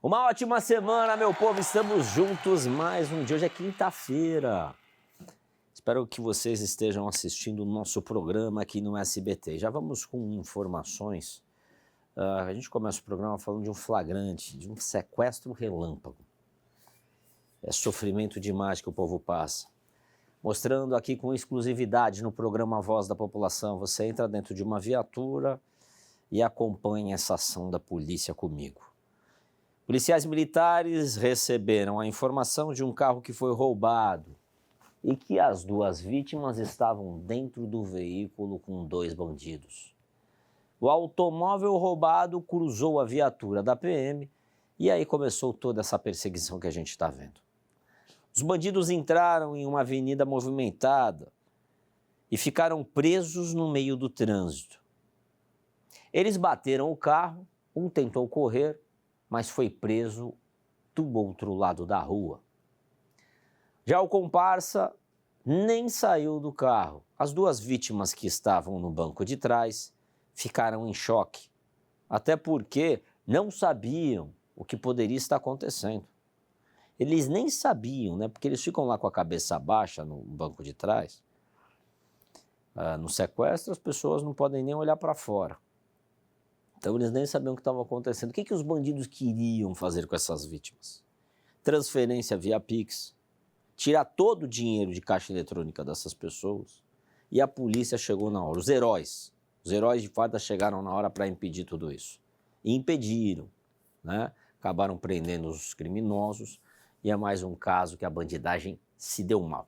Uma ótima semana, meu povo. Estamos juntos mais um dia. Hoje é quinta-feira. Espero que vocês estejam assistindo o nosso programa aqui no SBT. Já vamos com informações. A gente começa o programa falando de um flagrante, de um sequestro relâmpago. É sofrimento demais que o povo passa. Mostrando aqui com exclusividade no programa Voz da População. Você entra dentro de uma viatura e acompanha essa ação da polícia comigo. Policiais militares receberam a informação de um carro que foi roubado e que as duas vítimas estavam dentro do veículo com dois bandidos. O automóvel roubado cruzou a viatura da PM e aí começou toda essa perseguição que a gente está vendo. Os bandidos entraram em uma avenida movimentada e ficaram presos no meio do trânsito. Eles bateram o carro, um tentou correr, mas foi preso do outro lado da rua. Já o comparsa nem saiu do carro. As duas vítimas que estavam no banco de trás ficaram em choque, até porque não sabiam o que poderia estar acontecendo. Eles nem sabiam, né? Porque eles ficam lá com a cabeça baixa no banco de trás. No sequestro, as pessoas não podem nem olhar para fora. Então, eles nem sabiam o que estava acontecendo. O que os bandidos queriam fazer com essas vítimas? Transferência via Pix, tirar todo o dinheiro de caixa eletrônica dessas pessoas. E a polícia chegou na hora. Os heróis de farda chegaram na hora para impedir tudo isso. E impediram, né? Acabaram prendendo os criminosos. E é mais um caso que a bandidagem se deu mal.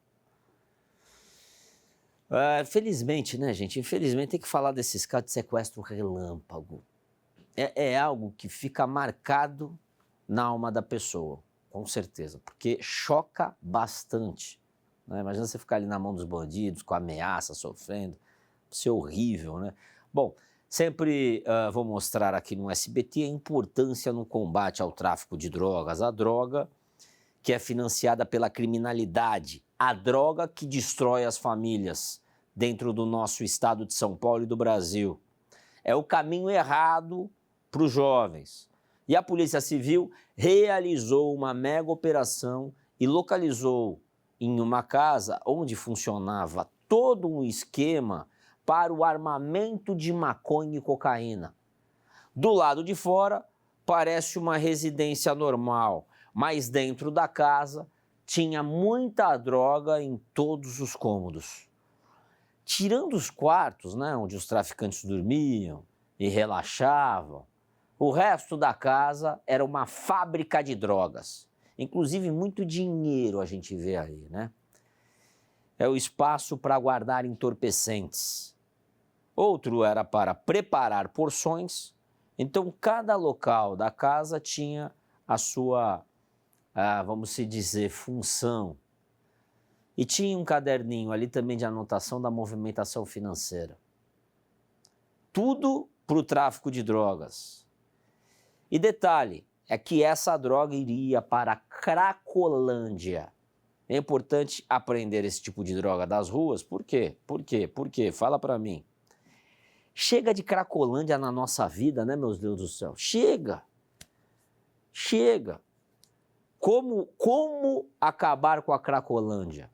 Felizmente, né, gente? Infelizmente tem que falar desses casos de sequestro relâmpago. É algo que fica marcado na alma da pessoa, com certeza, porque choca bastante, né? Imagina você ficar ali na mão dos bandidos, com ameaça, sofrendo, isso é horrível, né? Bom, sempre vou mostrar aqui no SBT a importância no combate ao tráfico de drogas, a droga que é financiada pela criminalidade, a droga que destrói as famílias dentro do nosso estado de São Paulo e do Brasil. É o caminho errado para os jovens. E a Polícia Civil realizou uma mega operação e localizou em uma casa onde funcionava todo um esquema para o armamento de maconha e cocaína. Do lado de fora, parece uma residência normal, mas dentro da casa tinha muita droga em todos os cômodos. Tirando os quartos, né, onde os traficantes dormiam e relaxavam, o resto da casa era uma fábrica de drogas. Inclusive, muito dinheiro a gente vê aí, né? É o espaço para guardar entorpecentes. Outro era para preparar porções. Então, cada local da casa tinha a sua, vamos se dizer, função. E tinha um caderninho ali também de anotação da movimentação financeira. Tudo para o tráfico de drogas. E detalhe, é que essa droga iria para a Cracolândia. É importante aprender esse tipo de droga das ruas. Por quê? Por quê? Por quê? Fala para mim. Chega de Cracolândia na nossa vida, né, meus Deus do céu? Chega. Chega. Como acabar com a Cracolândia?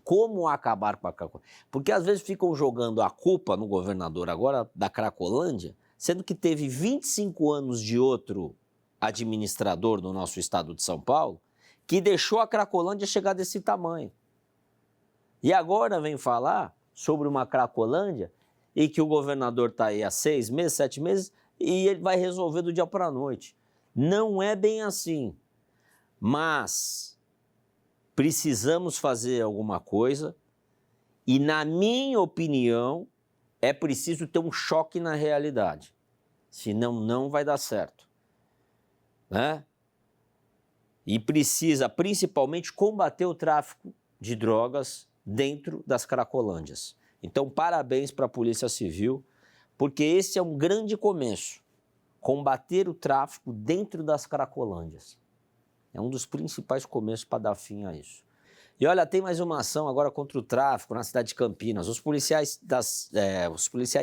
Como acabar com a Cracolândia? Porque às vezes ficam jogando a culpa no governador agora da Cracolândia, sendo que teve 25 anos de outro administrador no nosso estado de São Paulo, que deixou a Cracolândia chegar desse tamanho. E agora vem falar sobre uma Cracolândia e que o governador está aí há 6 meses, 7 meses, e ele vai resolver do dia para a noite. Não é bem assim, mas precisamos fazer alguma coisa e, na minha opinião, é preciso ter um choque na realidade, senão não vai dar certo, né? E precisa, principalmente, combater o tráfico de drogas dentro das Cracolândias. Então, parabéns para a Polícia Civil, porque esse é um grande começo, combater o tráfico dentro das Cracolândias. É um dos principais começos para dar fim a isso. E olha, tem mais uma ação agora contra o tráfico na cidade de Campinas. Os policiais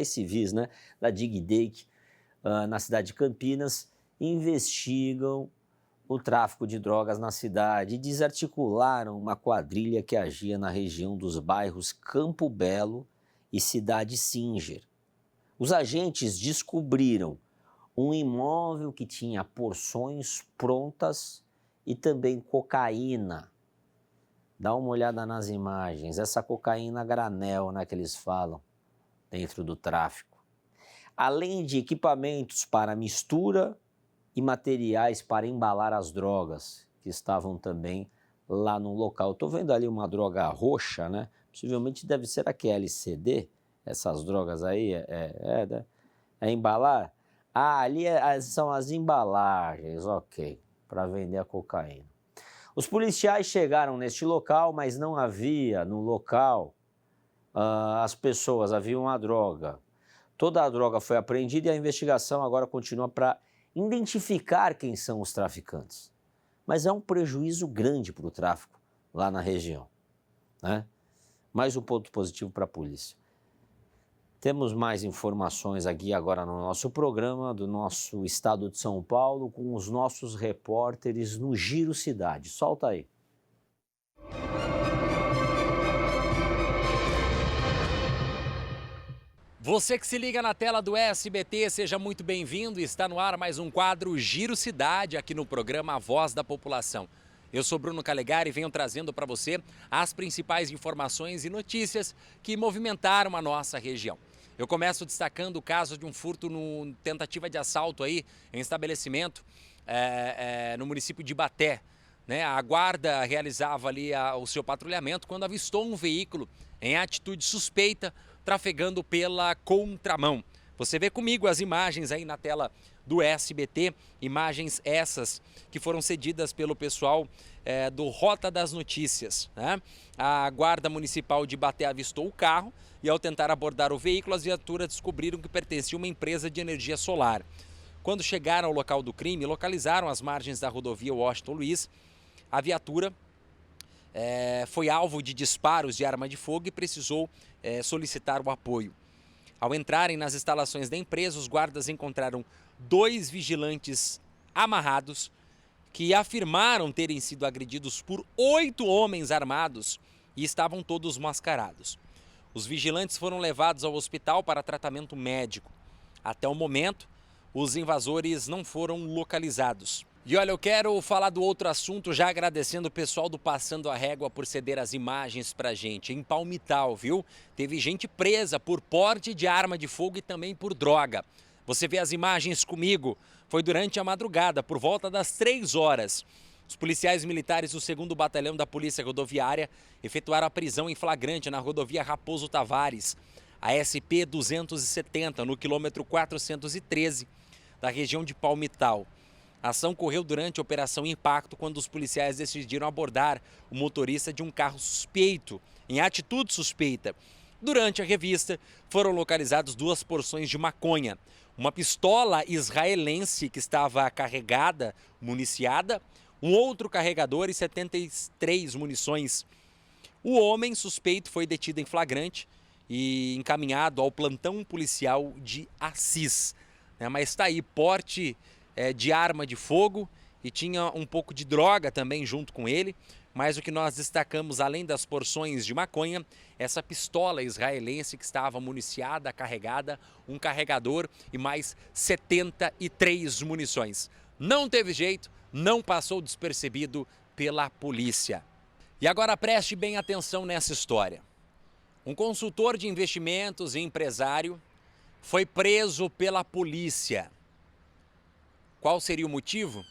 civis, né, da DIG-DEIC, na cidade de Campinas, investigam o tráfico de drogas na cidade e desarticularam uma quadrilha que agia na região dos bairros Campo Belo e Cidade Singer. Os agentes descobriram um imóvel que tinha porções prontas e também cocaína. Dá uma olhada nas imagens, essa cocaína granel, né, que eles falam, dentro do tráfico. Além de equipamentos para mistura e materiais para embalar as drogas, que estavam também lá no local. Estou vendo ali uma droga roxa, né? Possivelmente deve ser a LSD, essas drogas aí, é embalar? Ah, ali são as embalagens, ok, para vender a cocaína. Os policiais chegaram neste local, mas não havia no local as pessoas, havia uma droga. Toda a droga foi apreendida e a investigação agora continua para identificar quem são os traficantes. Mas é um prejuízo grande para o tráfico lá na região, né? Mais um ponto positivo para a polícia. Temos mais informações aqui agora no nosso programa do nosso estado de São Paulo com os nossos repórteres no Giro Cidade. Solta aí. Você que se liga na tela do SBT, seja muito bem-vindo. Está no ar mais um quadro Giro Cidade aqui no programa A Voz da População. Eu sou Bruno Calegari e venho trazendo para você as principais informações e notícias que movimentaram a nossa região. Eu começo destacando o caso de um furto no tentativa de assalto aí em estabelecimento no município de Ibaté. Né? A guarda realizava ali o seu patrulhamento quando avistou um veículo em atitude suspeita trafegando pela contramão. Você vê comigo as imagens aí na tela do SBT, imagens essas que foram cedidas pelo pessoal do Rota das Notícias. Né? A Guarda Municipal de Ibaté avistou o carro e ao tentar abordar o veículo, as viaturas descobriram que pertencia a uma empresa de energia solar. Quando chegaram ao local do crime, localizaram as margens da rodovia Washington Luiz. A viatura foi alvo de disparos de arma de fogo e precisou solicitar o apoio. Ao entrarem nas instalações da empresa, os guardas encontraram 2 vigilantes amarrados que afirmaram terem sido agredidos por 8 homens armados e estavam todos mascarados. Os vigilantes foram levados ao hospital para tratamento médico. Até o momento, os invasores não foram localizados. E olha, eu quero falar do outro assunto, já agradecendo o pessoal do Passando a Régua por ceder as imagens pra gente. Em Palmital, viu? Teve gente presa por porte de arma de fogo e também por droga. Você vê as imagens comigo. Foi durante a madrugada, por volta das 3 horas. Os policiais militares do 2º Batalhão da Polícia Rodoviária efetuaram a prisão em flagrante na rodovia Raposo Tavares, a SP-270, no quilômetro 413, da região de Palmital. A ação ocorreu durante a Operação Impacto, quando os policiais decidiram abordar o motorista de um carro suspeito, em atitude suspeita. Durante a revista, foram localizadas 2 porções de maconha, uma pistola israelense que estava carregada, municiada, um outro carregador e 73 munições. O homem suspeito foi detido em flagrante e encaminhado ao plantão policial de Assis. Mas está aí, porte de arma de fogo e tinha um pouco de droga também junto com ele. Mas o que nós destacamos, além das porções de maconha, essa pistola israelense que estava municiada, carregada, um carregador e mais 73 munições. Não teve jeito, não passou despercebido pela polícia. E agora preste bem atenção nessa história. Um consultor de investimentos e empresário foi preso pela polícia. Qual seria o motivo?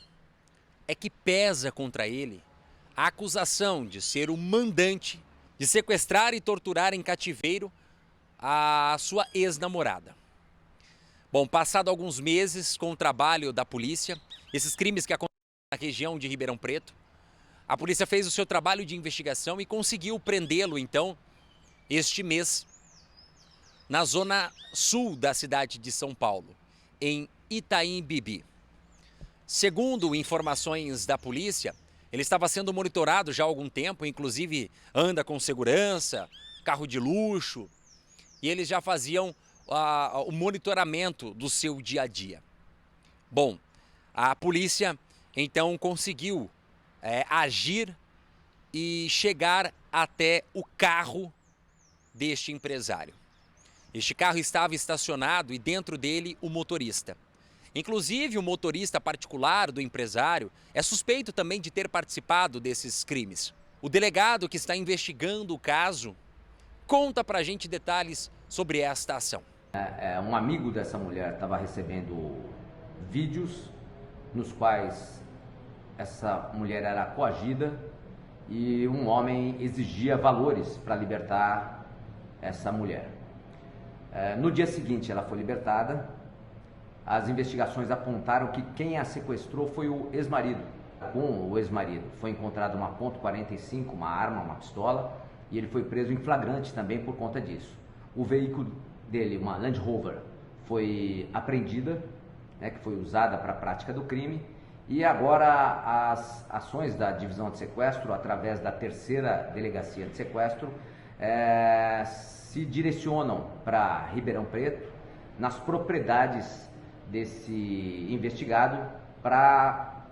É que pesa contra ele a acusação de ser o mandante de sequestrar e torturar em cativeiro a sua ex-namorada. Bom, passado alguns meses com o trabalho da polícia, esses crimes que aconteceram na região de Ribeirão Preto, a polícia fez o seu trabalho de investigação e conseguiu prendê-lo, então, este mês, na zona sul da cidade de São Paulo, em Itaim Bibi. Segundo informações da polícia, ele estava sendo monitorado já há algum tempo, inclusive anda com segurança, carro de luxo, e eles já faziam o monitoramento do seu dia a dia. Bom, A polícia, então, conseguiu agir e chegar até o carro deste empresário. Este carro estava estacionado e dentro dele o motorista. Inclusive, o motorista particular do empresário é suspeito também de ter participado desses crimes. O delegado que está investigando o caso conta pra gente detalhes sobre esta ação. Um amigo dessa mulher estava recebendo vídeos nos quais essa mulher era coagida e um homem exigia valores para libertar essa mulher. No dia seguinte ela foi libertada. As investigações apontaram que quem a sequestrou foi o ex-marido. Com o ex-marido foi encontrada uma .45, uma arma, uma pistola, e ele foi preso em flagrante também por conta disso. O veículo dele, uma Land Rover, foi apreendida, né, que foi usada para a prática do crime, e agora as ações da divisão de sequestro, através da 3ª delegacia de sequestro, se direcionam para Ribeirão Preto, nas propriedades desse investigado, para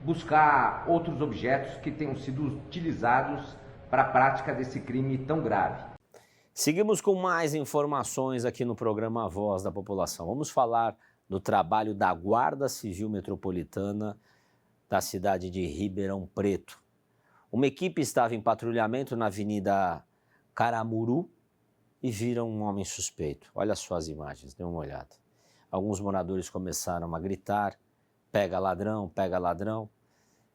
buscar outros objetos que tenham sido utilizados para a prática desse crime tão grave. Seguimos com mais informações aqui no programa Voz da População. Vamos falar do trabalho da Guarda Civil Metropolitana da cidade de Ribeirão Preto. Uma equipe estava em patrulhamento na Avenida Caramuru e viram um homem suspeito. Olha só as imagens, dê uma olhada. Alguns moradores começaram a gritar, pega ladrão,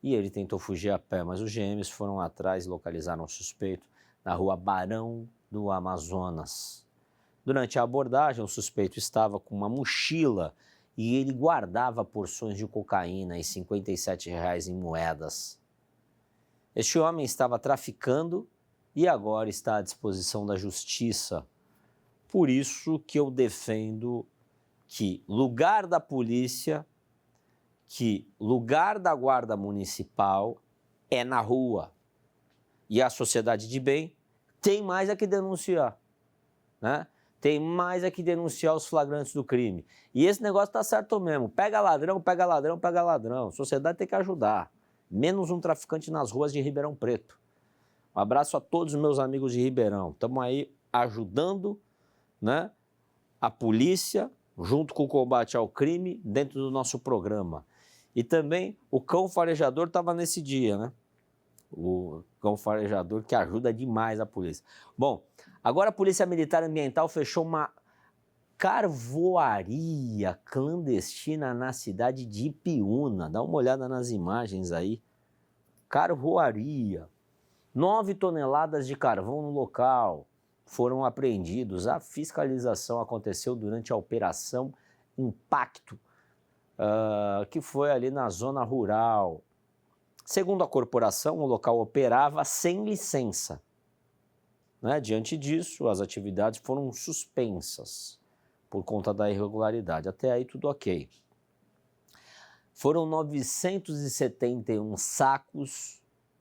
e ele tentou fugir a pé, mas os GMs foram atrás e localizaram o suspeito na rua Barão do Amazonas. Durante a abordagem, o suspeito estava com uma mochila e ele guardava porções de cocaína e R$ 57 em moedas. Este homem estava traficando e agora está à disposição da justiça. Por isso que eu defendo que lugar da polícia, que lugar da guarda municipal é na rua. E a sociedade de bem tem mais a que denunciar, né? Tem mais a que denunciar os flagrantes do crime. E esse negócio está certo mesmo. Pega ladrão, pega ladrão, pega ladrão. A sociedade tem que ajudar. Menos um traficante nas ruas de Ribeirão Preto. Um abraço a todos os meus amigos de Ribeirão. Estamos aí ajudando, né, a polícia, junto com o combate ao crime, dentro do nosso programa. E também o cão farejador estava nesse dia, né? O cão farejador que ajuda demais a polícia. Bom, agora a Polícia Militar Ambiental fechou uma carvoaria clandestina na cidade de Ipiúna. Dá uma olhada nas imagens aí. Carvoaria. 9 toneladas de carvão no local foram apreendidos. A fiscalização aconteceu durante a Operação Impacto, que foi ali na zona rural. Segundo a corporação, o local operava sem licença, né? Diante disso, as atividades foram suspensas por conta da irregularidade. Até aí tudo ok. Foram 971 sacos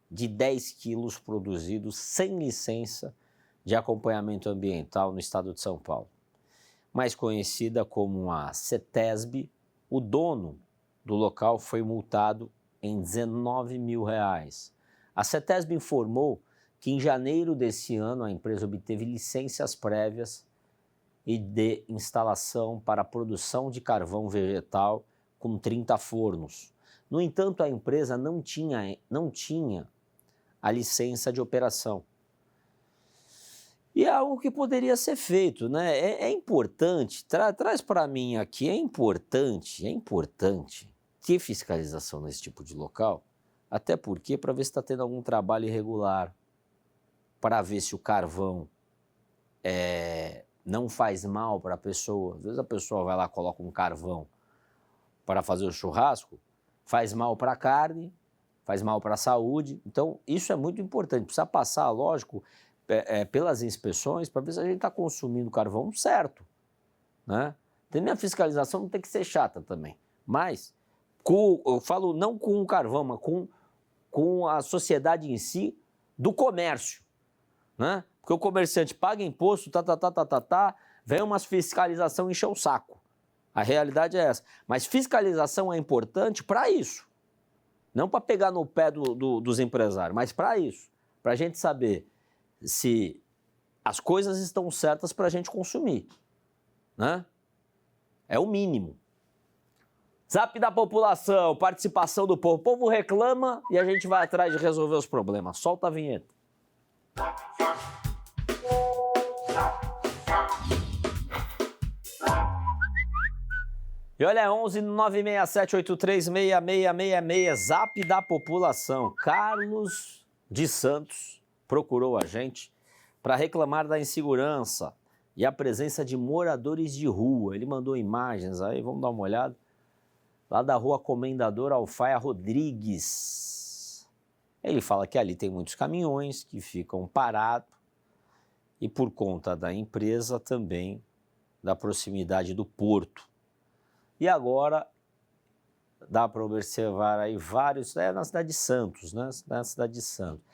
de 10 quilos produzidos sem licença de acompanhamento ambiental no estado de São Paulo. Mais conhecida como a CETESB, o dono do local foi multado em R$19 mil. A CETESB informou que em janeiro desse ano a empresa obteve licenças prévias e de instalação para a produção de carvão vegetal com 30 fornos. No entanto, a empresa não tinha a licença de operação. E é algo que poderia ser feito, né? É importante, traz para mim aqui, é importante ter fiscalização nesse tipo de local, até porque para ver se está tendo algum trabalho irregular, para ver se o carvão não faz mal para a pessoa. Às vezes a pessoa vai lá e coloca um carvão para fazer o churrasco, faz mal para a carne, faz mal para a saúde. Então, isso é muito importante. Precisa passar, lógico, pelas inspeções para ver se a gente está consumindo carvão certo, né? Também a fiscalização não tem que ser chata também. Mas, eu falo não com o carvão, mas com a sociedade em si do comércio, né? Porque o comerciante paga imposto, vem umas fiscalização e encher o saco. A realidade é essa. Mas fiscalização é importante para isso. Não para pegar no pé dos empresários, mas para isso. Para a gente saber se as coisas estão certas para a gente consumir. Né? É o mínimo. Zap da população, participação do povo. O povo reclama e a gente vai atrás de resolver os problemas. Solta a vinheta. E olha, 11 967 836666, Zap da população. Carlos de Santos procurou a gente para reclamar da insegurança e a presença de moradores de rua. Ele mandou imagens aí, vamos dar uma olhada. Lá da rua Comendador Alfaia Rodrigues. Ele fala que ali tem muitos caminhões que ficam parados e por conta da empresa também da proximidade do porto. E agora dá para observar aí vários, na cidade de Santos, né? Na cidade de Santos.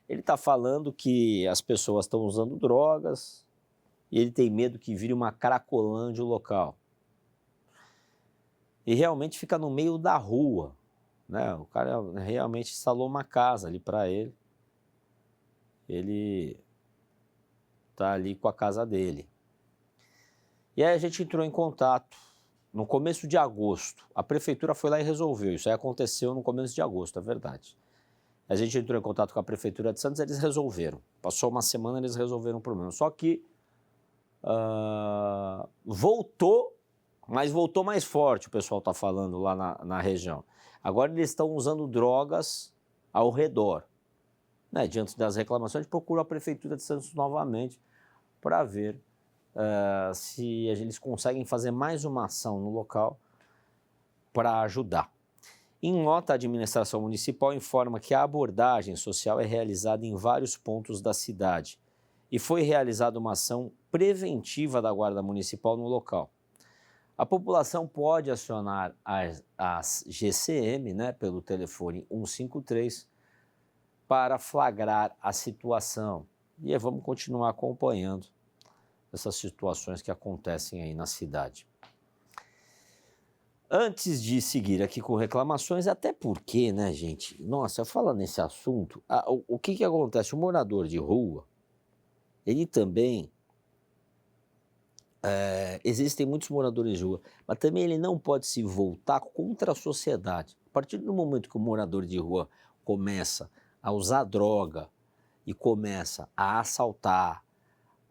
Ele está falando que as pessoas estão usando drogas e ele tem medo que vire uma cracolândia o local. E realmente fica no meio da rua, né? O cara realmente instalou uma casa ali para ele. Ele está ali com a casa dele. E aí a gente entrou em contato no começo de agosto. A prefeitura foi lá e resolveu. Isso aí aconteceu no começo de agosto, é verdade. A gente entrou em contato com a prefeitura de Santos, eles resolveram. Passou uma semana, eles resolveram o problema. Só que voltou, mas voltou mais forte, o pessoal está falando lá na região. Agora eles estão usando drogas ao redor. Né? Diante das reclamações, a gente procura a prefeitura de Santos novamente para ver se eles conseguem fazer mais uma ação no local para ajudar. Em nota, a administração municipal informa que a abordagem social é realizada em vários pontos da cidade e foi realizada uma ação preventiva da Guarda Municipal no local. A população pode acionar as GCM, né, pelo telefone 153 para flagrar a situação. E vamos continuar acompanhando essas situações que acontecem aí na cidade. Antes de seguir aqui com reclamações, até porque, né, gente? Nossa, falando nesse assunto, o que acontece? O morador de rua, ele também... existem muitos moradores de rua, mas também ele não pode se voltar contra a sociedade. A partir do momento que o morador de rua começa a usar droga e começa a assaltar,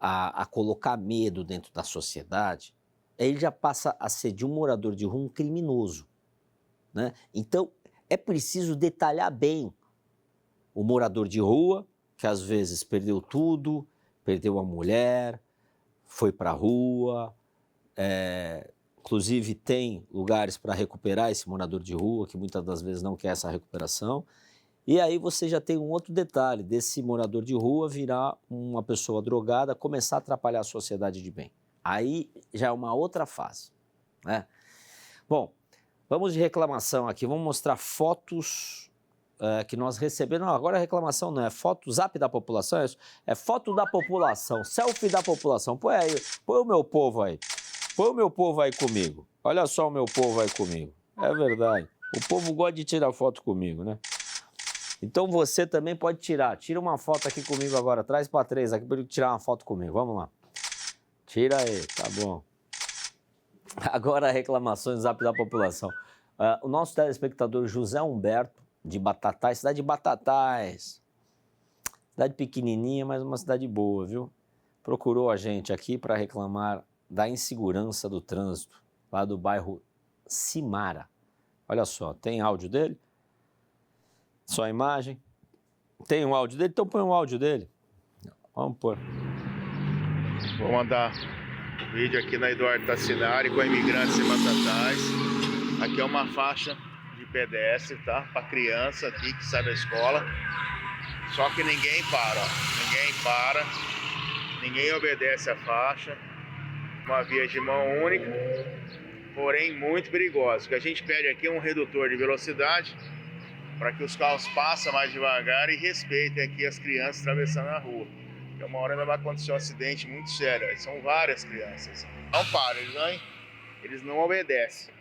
a colocar medo dentro da sociedade, ele já passa a ser de um morador de rua um criminoso. Né? Então, é preciso detalhar bem o morador de rua, que às vezes perdeu tudo, perdeu a mulher, foi para a rua, inclusive tem lugares para recuperar esse morador de rua, que muitas das vezes não quer essa recuperação. E aí você já tem um outro detalhe, desse morador de rua virar uma pessoa drogada, começar a atrapalhar a sociedade de bem. Aí já é uma outra fase. Né? Bom, vamos de reclamação aqui, vamos mostrar fotos que nós recebemos. Não, agora a reclamação não é foto, Zap da população, é foto da população, selfie da população. Põe aí, põe o meu povo aí. Põe o meu povo aí comigo. Olha só o meu povo aí comigo. É verdade. O povo gosta de tirar foto comigo, né? Então você também pode tirar. Tira uma foto aqui comigo agora. Traz para 3 aqui para ele tirar uma foto comigo. Vamos lá. Tira aí, tá bom. Agora reclamações Zap da população. O nosso telespectador José Humberto, de Batatais, cidade de Batatais. Cidade pequenininha, mas uma cidade boa, viu? Procurou a gente aqui para reclamar da insegurança do trânsito, lá do bairro Cimara. Olha só, tem áudio dele? Só a imagem? Tem um áudio dele? Então põe um áudio dele. Vamos pôr. Vou mandar um vídeo aqui na Eduardo Tassinari com imigrantes em Batatais. Aqui é uma faixa de pedestre, tá? Para criança aqui que sai da escola. Só que ninguém para, ó. Ninguém para, ninguém obedece a faixa. Uma via de mão única, porém muito perigosa. O que a gente pede aqui é um redutor de velocidade para que os carros passem mais devagar e respeitem aqui as crianças atravessando a rua. Porque uma hora ainda vai acontecer um acidente muito sério. São várias crianças. Não para, eles vão eles não obedecem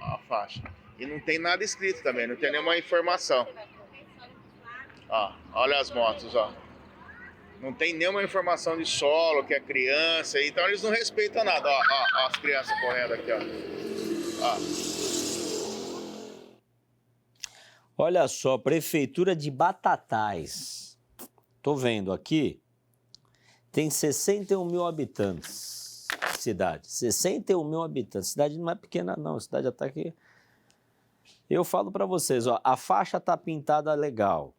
a faixa. E não tem nada escrito também, não tem nenhuma informação. Ó, olha as motos, ó. Não tem nenhuma informação de solo, que é criança, então eles não respeitam nada. Ó, as crianças correndo aqui, ó. Olha só, Prefeitura de Batatais. Tô vendo aqui, tem 61 mil habitantes. Cidade, 61 mil habitantes. Cidade não é pequena não, cidade até que... Eu falo para vocês, ó, a faixa tá pintada legal.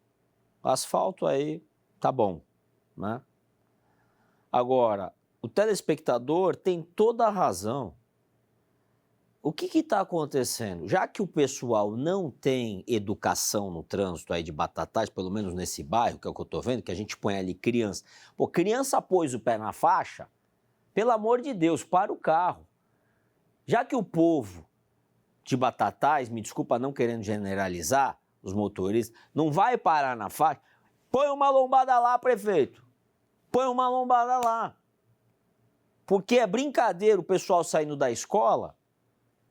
O asfalto aí tá bom, né? Agora, o telespectador tem toda a razão. O que está acontecendo? Já que o pessoal não tem educação no trânsito aí de Batatais, pelo menos nesse bairro, que é o que eu estou vendo, que a gente põe ali criança. Pô, criança pôs o pé na faixa, pelo amor de Deus, para o carro. Já que o povo de Batatais, me desculpa não querendo generalizar, os motoristas, não vai parar na faixa, põe uma lombada lá, prefeito. Põe uma lombada lá. Porque é brincadeira o pessoal saindo da escola,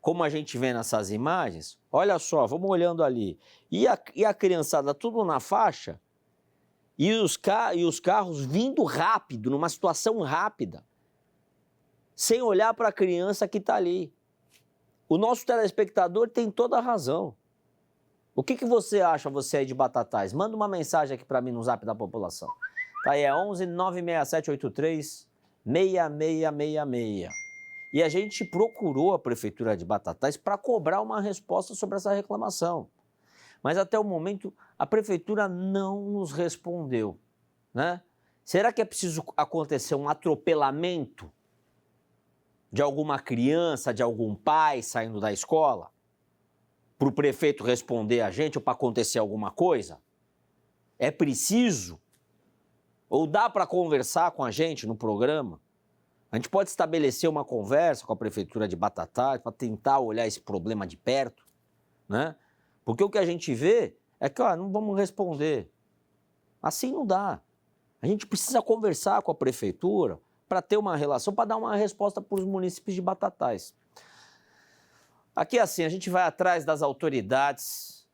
como a gente vê nessas imagens, olha só, vamos olhando ali, e a criançada tudo na faixa, e os carros vindo rápido, numa situação rápida, sem olhar para a criança que está ali. O nosso telespectador tem toda a razão. O que você acha, você aí de Batatais? Manda uma mensagem aqui para mim no Zap da População. Tá aí, é 11 967 83 6666. E a gente procurou a Prefeitura de Batatais para cobrar uma resposta sobre essa reclamação. Mas até o momento a Prefeitura não nos respondeu, né? Será que é preciso acontecer um atropelamento de alguma criança, de algum pai saindo da escola? Para o prefeito responder a gente ou para acontecer alguma coisa? É preciso? Ou dá para conversar com a gente no programa? A gente pode estabelecer uma conversa com a Prefeitura de Batatais para tentar olhar esse problema de perto, né? Porque o que a gente vê é que, ó, não vamos responder. Assim não dá. A gente precisa conversar com a Prefeitura para ter uma relação, para dar uma resposta para os munícipes de Batatais. Aqui é assim, a gente vai atrás das autoridades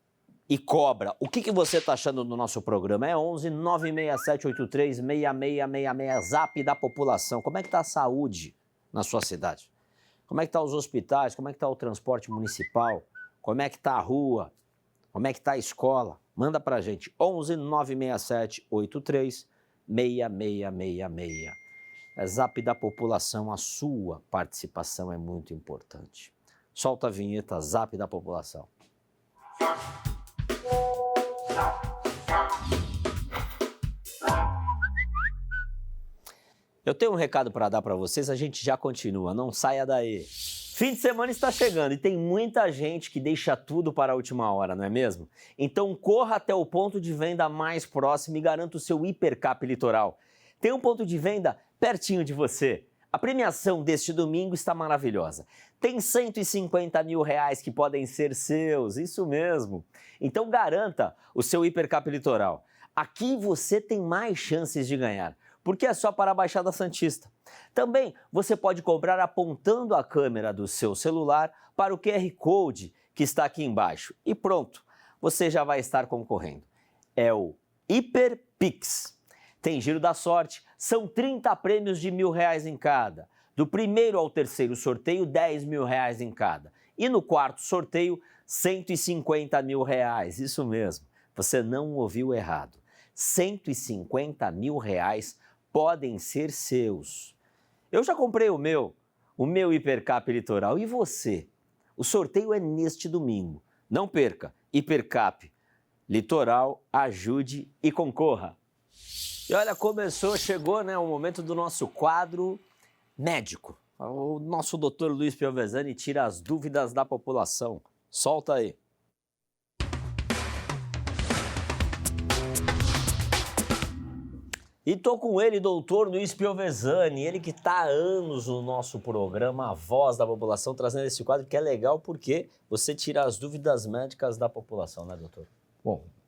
e cobra. O que você está achando do nosso programa? É 11 967 83 6666, Zap da População. Como é que está a saúde na sua cidade? Como é que estão os hospitais? Como é que está o transporte municipal? Como é que está a rua? Como é que está a escola? Manda para a gente. 11 967 83 6666. É Zap da População, a sua participação é muito importante. Solta a vinheta Zap da População. Eu tenho um recado para dar para vocês, a gente já continua, não saia daí. Fim de semana está chegando e tem muita gente que deixa tudo para a última hora, não é mesmo? Então corra até o ponto de venda mais próximo e garanta o seu Hipercap Litoral. Tem um ponto de venda pertinho de você. A premiação deste domingo está maravilhosa. Tem R$150 mil que podem ser seus, isso mesmo. Então garanta o seu Hipercap Litoral. Aqui você tem mais chances de ganhar, porque é só para a Baixada Santista. Também você pode comprar apontando a câmera do seu celular para o QR Code que está aqui embaixo. E pronto, você já vai estar concorrendo. É o HiperPix. Tem giro da sorte, são 30 prêmios de R$1.000 em cada. Do primeiro ao terceiro sorteio, R$10 mil em cada. E no quarto sorteio, R$150 mil. Isso mesmo, você não ouviu errado. R$150 mil podem ser seus. Eu já comprei o meu Hipercap Litoral. E você? O sorteio é neste domingo. Não perca, Hipercap Litoral, ajude e concorra. E olha, chegou, né, o momento do nosso quadro médico. O nosso doutor Luiz Piovesani tira as dúvidas da população. Solta aí. E tô com ele, doutor Luiz Piovesani, ele que está há anos no nosso programa, a Voz da População, trazendo esse quadro que é legal porque você tira as dúvidas médicas da população, né, doutor?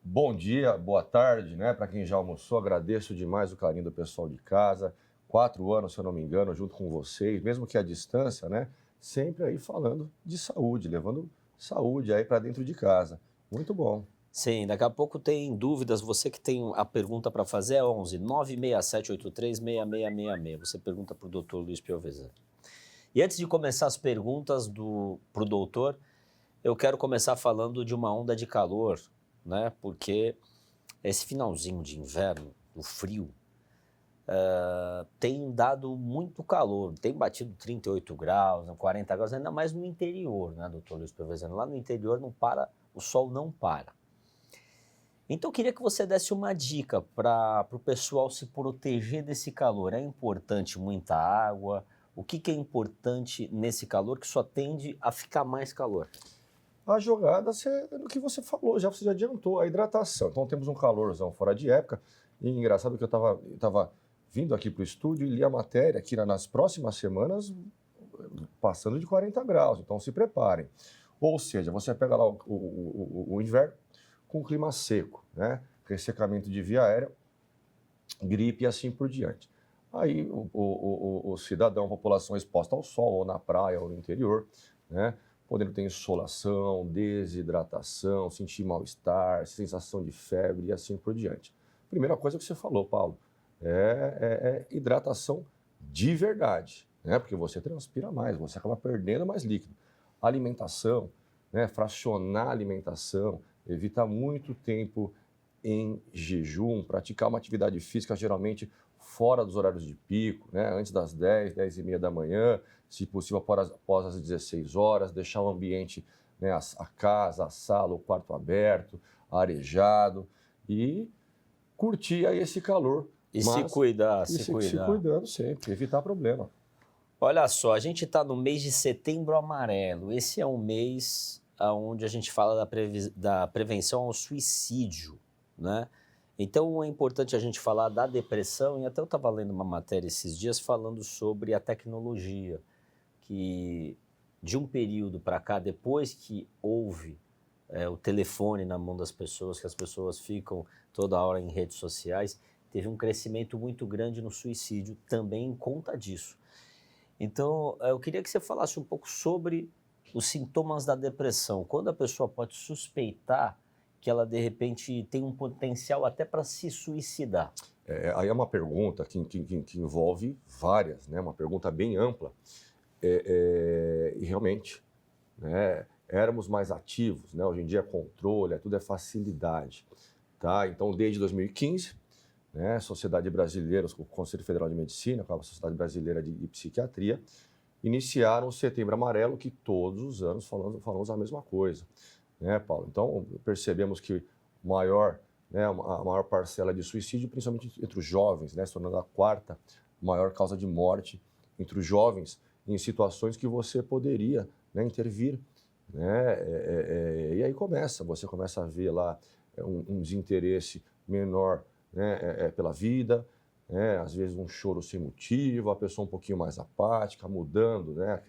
Bom dia, boa tarde, né? Para quem já almoçou, agradeço demais o carinho do pessoal de casa. 4 anos, se eu não me engano, junto com vocês, mesmo que à distância, né? sempre aí falando de saúde, levando saúde aí para dentro de casa. Muito bom. Sim, daqui a pouco tem dúvidas. Você que tem a pergunta para fazer é 11 96783 6666. Você pergunta para o Dr. Luiz Piovesan. E antes de começar as perguntas para o doutor, eu quero começar falando de uma onda de calor, né? Porque esse finalzinho de inverno, o frio, tem dado muito calor, tem batido 38 graus, 40 graus, ainda mais no interior, né, doutor Luiz Piovesan? Lá no interior não para, o sol não para. Então eu queria que você desse uma dica para o pessoal se proteger desse calor. É importante muita água? O que é importante nesse calor que só tende a ficar mais calor? A jogada é do que você falou, você já adiantou, a hidratação. Então temos um calorzão fora de época, e engraçado que eu estava vindo aqui para o estúdio e li a matéria que nas próximas semanas passando de 40 graus, então se preparem. Ou seja, você pega lá o inverno com clima seco, né? Ressecamento de via aérea, gripe e assim por diante. Aí o cidadão, a população exposta ao sol, ou na praia, ou no interior, né? Podendo ter insolação, desidratação, sentir mal-estar, sensação de febre e assim por diante. Primeira coisa que você falou, Paulo, é hidratação de verdade, né? Porque você transpira mais, você acaba perdendo mais líquido. Alimentação, né? Fracionar a alimentação, evitar muito tempo em jejum, praticar uma atividade física geralmente fora dos horários de pico, né? Antes das 10, 10 e meia da manhã, se possível após as 16 horas, deixar o ambiente, né, a casa, a sala, o quarto aberto, arejado e curtir aí esse calor. E se cuidar, se cuidando sempre, evitar problema. Olha só, a gente está no mês de Setembro Amarelo. Esse é um mês onde a gente fala da prevenção ao suicídio, né? Então é importante a gente falar da depressão, e até eu estava lendo uma matéria esses dias falando sobre a tecnologia, que de um período para cá, depois que houve o telefone na mão das pessoas, que as pessoas ficam toda hora em redes sociais, teve um crescimento muito grande no suicídio também em conta disso. Então eu queria que você falasse um pouco sobre os sintomas da depressão, quando a pessoa pode suspeitar que ela, de repente, tem um potencial até para se suicidar. Aí é uma pergunta que envolve várias, né? Uma pergunta bem ampla. E realmente, né, éramos mais ativos, né? Hoje em dia é controle, tudo é facilidade. Tá? Então, desde 2015, né, a Sociedade Brasileira, o Conselho Federal de Medicina, a Sociedade Brasileira de Psiquiatria, iniciaram o Setembro Amarelo, que todos os anos falamos a mesma coisa. Né, Paulo? Então, percebemos que a maior parcela de suicídio, principalmente entre os jovens, né, se tornando a quarta maior causa de morte entre os jovens, em situações que você poderia, né, intervir. Né, e aí você começa a ver lá um desinteresse menor, né, pela vida, né, às vezes um choro sem motivo, a pessoa um pouquinho mais apática, mudando, né,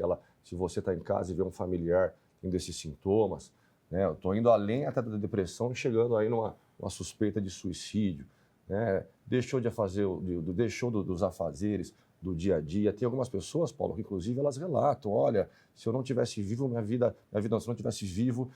se você está em casa e vê um familiar tendo esses sintomas, né, eu estou indo além até da depressão e chegando aí numa suspeita de suicídio, né, deixou dos afazeres do dia a dia. Tem algumas pessoas, Paulo, que inclusive elas relatam, olha, se eu não tivesse vivo, se eu não tivesse vivo,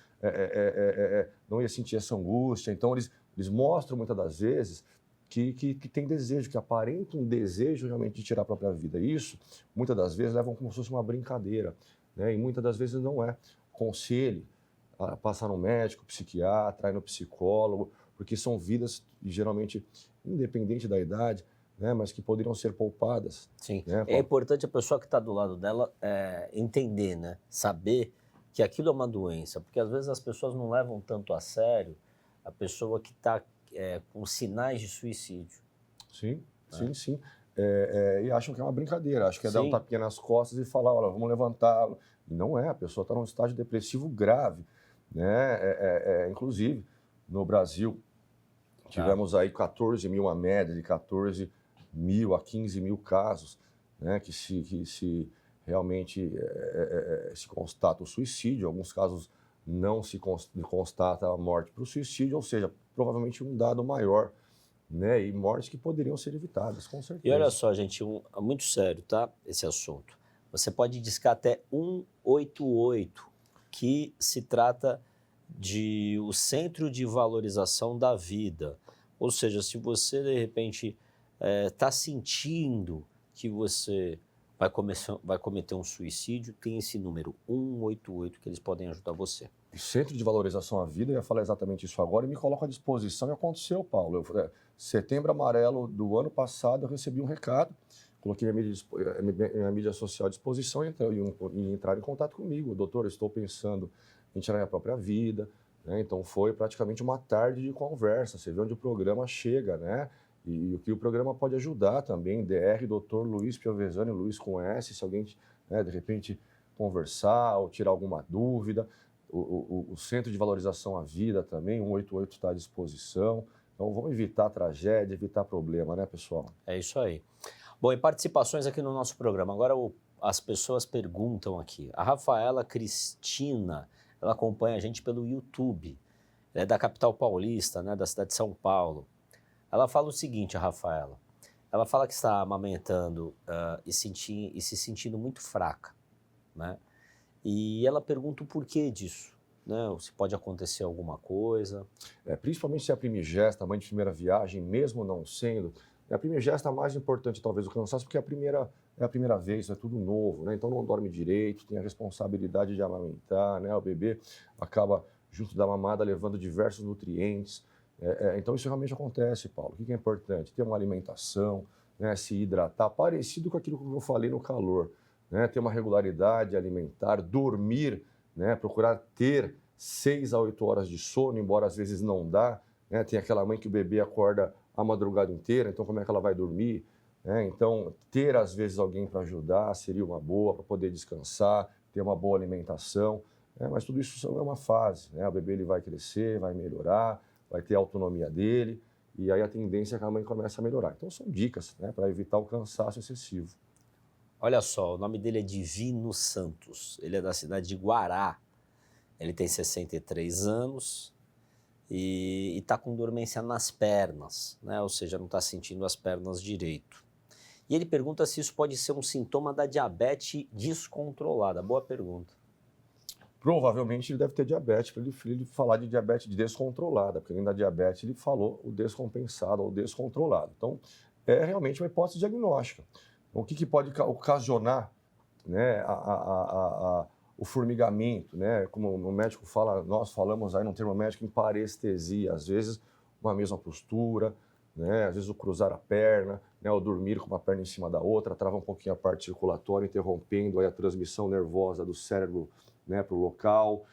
não ia sentir essa angústia. Então eles mostram muitas das vezes que tem desejo, que aparenta um desejo realmente de tirar a própria vida. Isso, muitas das vezes, levam como se fosse uma brincadeira, né, e muitas das vezes não é. Aconselhe a passar no médico, psiquiatra, ir no psicólogo, porque são vidas, geralmente, independente da idade, né, mas que poderiam ser poupadas. Sim, né, é importante a pessoa que está do lado dela entender, né, saber que aquilo é uma doença, porque às vezes as pessoas não levam tanto a sério a pessoa que está com sinais de suicídio. Sim, sim. E acham que é uma brincadeira, acham que é dar um tapinha nas costas e falar, olha, vamos levantá-lo. E não é, a pessoa está num estágio depressivo grave. Né? Inclusive, no Brasil, tivemos aí 14 mil, a média de 14 mil a 15 mil casos, né, que se realmente se constata o suicídio. Em alguns casos não se constata a morte por suicídio, ou seja, provavelmente um dado maior, né, e mortes que poderiam ser evitadas, com certeza. E olha só, gente, muito sério, tá, esse assunto. você pode discar até 188, que se trata de o Centro de Valorização da Vida. Ou seja, se você, de repente, está sentindo que você vai cometer um suicídio, tem esse número 188 que eles podem ajudar você. O Centro de Valorização à Vida, eu ia falar exatamente isso agora e me coloco à disposição. E aconteceu, Paulo. Setembro Amarelo do ano passado, eu recebi um recado, coloquei minha mídia social à disposição e entraram em contato comigo. Doutor, eu estou pensando em tirar minha própria vida. Né? Então foi praticamente uma tarde de conversa. Você vê onde o programa chega, né? E o que o programa pode ajudar também. DR, Dr. Luiz Piovesani, Luiz com S, se alguém, né, de repente, conversar ou tirar alguma dúvida. O Centro de Valorização à Vida também, 188 está à disposição. Então vamos evitar tragédia, evitar problema, né, pessoal? É isso aí. Bom, e participações aqui no nosso programa. Agora as pessoas perguntam aqui. A Rafaela Cristina, ela acompanha a gente pelo YouTube. Ela é da capital paulista, né, da cidade de São Paulo. Ela fala o seguinte, a Rafaela. Ela fala que está amamentando e se sentindo muito fraca, né? E ela pergunta o porquê disso, né? Se pode acontecer alguma coisa. Principalmente se é a primigesta, a mãe de primeira viagem, mesmo não sendo. A primigesta é mais importante, talvez, do cansaço, porque é a primeira vez, é tudo novo, né? Então não dorme direito, tem a responsabilidade de amamentar, né? O bebê acaba, junto da mamada, levando diversos nutrientes. Então isso realmente acontece, Paulo. O que é importante? Ter uma alimentação, né? Se hidratar, parecido com aquilo que eu falei no calor. Né, ter uma regularidade alimentar, dormir, né, procurar ter 6 a 8 horas de sono, embora às vezes não dá. Né, tem aquela mãe que o bebê acorda a madrugada inteira, então como é que ela vai dormir? Né, então, ter às vezes alguém para ajudar seria uma boa, para poder descansar, ter uma boa alimentação. Né, mas tudo isso é uma fase. Né, o bebê ele vai crescer, vai melhorar, vai ter a autonomia dele, e aí a tendência é que a mãe comece a melhorar. Então são dicas, né, para evitar o cansaço excessivo. Olha só, o nome dele é Divino Santos, ele é da cidade de Guará, ele tem 63 anos e está com dormência nas pernas, né? Ou seja, não está sentindo as pernas direito. E ele pergunta se isso pode ser um sintoma da diabetes descontrolada. Boa pergunta. Provavelmente ele deve ter diabetes, para ele falar de diabetes descontrolada, porque além da diabetes ele falou o descompensado ou descontrolado. Então, é realmente uma hipótese diagnóstica. O que pode ocasionar, né, o formigamento, né? Como o médico fala, nós falamos aí no termo médico em parestesia, às vezes uma mesma postura, né? Às vezes o cruzar a perna, né? O dormir com uma perna em cima da outra, trava um pouquinho a parte circulatória, interrompendo aí a transmissão nervosa do cérebro, né, para o local,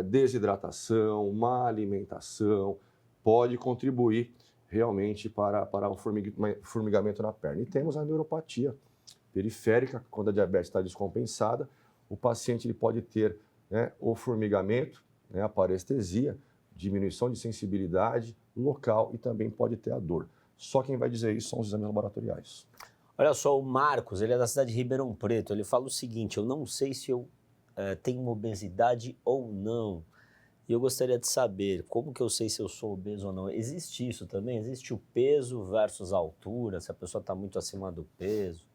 desidratação, má alimentação, pode contribuir realmente para o formigamento na perna. E temos a neuropatia periférica, quando a diabetes está descompensada, o paciente ele pode ter, né, o formigamento, né, a parestesia, diminuição de sensibilidade local e também pode ter a dor. Só quem vai dizer isso são os exames laboratoriais. Olha só, o Marcos, ele é da cidade de Ribeirão Preto, ele fala o seguinte, eu não sei se eu tenho obesidade ou não. E eu gostaria de saber, como que eu sei se eu sou obeso ou não? Existe isso também? Existe o peso versus a altura, se a pessoa está muito acima do peso?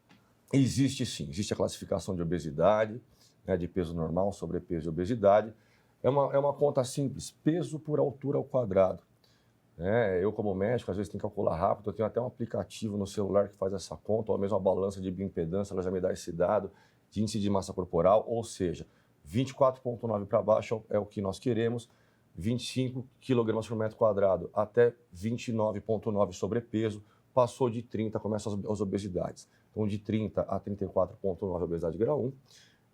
Existe sim, existe a classificação de obesidade, né, de peso normal, sobrepeso e obesidade. É uma conta simples, peso por altura ao quadrado. Eu, como médico, às vezes tenho que calcular rápido, eu tenho até um aplicativo no celular que faz essa conta, ou mesmo a balança de bioimpedância, ela já me dá esse dado de índice de massa corporal, ou seja, 24,9 para baixo é o que nós queremos, 25 kg por metro quadrado até 29,9 sobrepeso, passou de 30, começam as obesidades. Então, de 30 a 34,9 obesidade grau 1,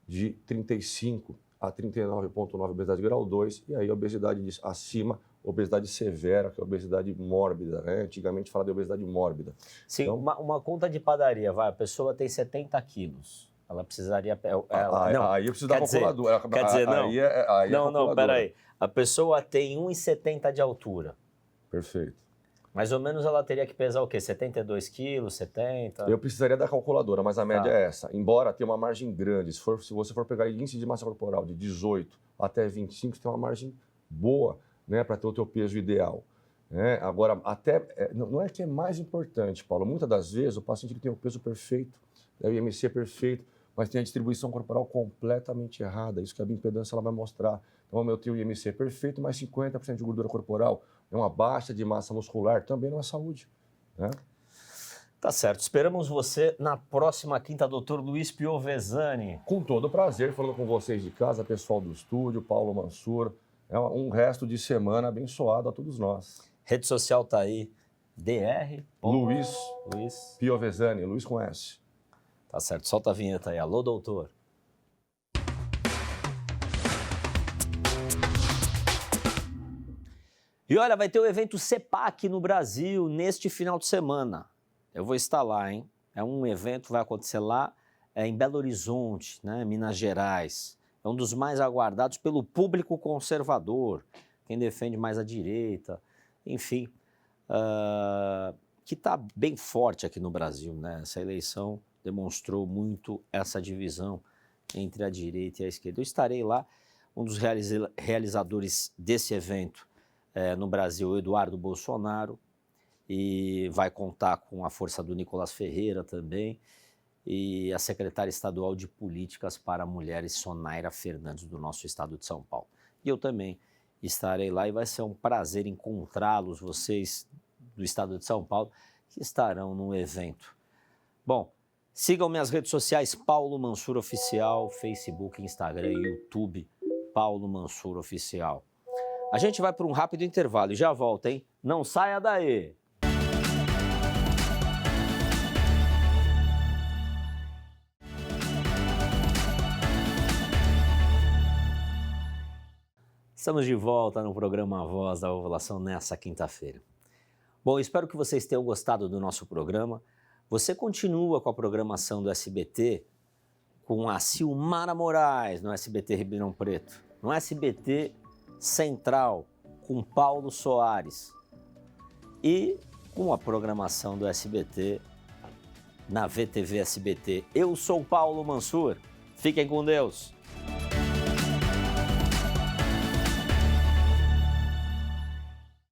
de 35 a 39,9 obesidade grau 2, e aí a obesidade acima, obesidade severa, que é a obesidade mórbida, né? Antigamente falava de obesidade mórbida. Sim, então, uma conta de padaria, a pessoa tem 70 quilos. Ela precisaria... aí eu preciso da calculadora. Quer dizer, não. Não, peraí. A pessoa tem 1,70 de altura. Perfeito. Mais ou menos ela teria que pesar o quê? 72 quilos, 70? Eu precisaria da calculadora, mas a média é essa. Embora tenha uma margem grande, se você for pegar índice de massa corporal de 18 até 25, você tem uma margem boa, né, para ter o teu peso ideal. Agora, não é que é mais importante, Paulo. Muitas das vezes o paciente ele tem o peso perfeito, o IMC perfeito, mas tem a distribuição corporal completamente errada. Isso que a bioimpedância ela vai mostrar. Então, eu tenho o IMC perfeito, mas 50% de gordura corporal, é uma baixa de massa muscular, também não é saúde, né? Tá certo. Esperamos você na próxima quinta, Dr. Luiz Piovesani. Com todo prazer, falando com vocês de casa, pessoal do estúdio, Paulo Mansur. É um resto de semana abençoado a todos nós. Rede social tá aí, DR. Luiz Luiz. Piovesani, Luiz com S. Tá certo, solta a vinheta aí. Alô, doutor. E olha, vai ter o evento CEPAC no Brasil neste final de semana. Eu vou estar lá, hein? É um evento que vai acontecer lá em Belo Horizonte, né, Minas Gerais. É um dos mais aguardados pelo público conservador, quem defende mais a direita, enfim, que está bem forte aqui no Brasil, né? Essa eleição demonstrou muito essa divisão entre a direita e a esquerda. Eu estarei lá, um dos realizadores desse evento no Brasil, o Eduardo Bolsonaro, e vai contar com a força do Nicolás Ferreira também, e a secretária estadual de Políticas para Mulheres, Sonaira Fernandes, do nosso estado de São Paulo. E eu também estarei lá e vai ser um prazer encontrá-los, vocês do estado de São Paulo, que estarão no evento. Bom, sigam minhas redes sociais, Paulo Mansur Oficial, Facebook, Instagram e YouTube, Paulo Mansur Oficial. A gente vai para um rápido intervalo e já volta, hein? Não saia daí! Estamos de volta no programa Voz da População nessa quinta-feira. Bom, espero que vocês tenham gostado do nosso programa. Você continua com a programação do SBT com a Silmara Moraes no SBT Ribeirão Preto, no SBT Central com Paulo Soares e com a programação do SBT na VTV SBT. Eu sou Paulo Mansur. Fiquem com Deus.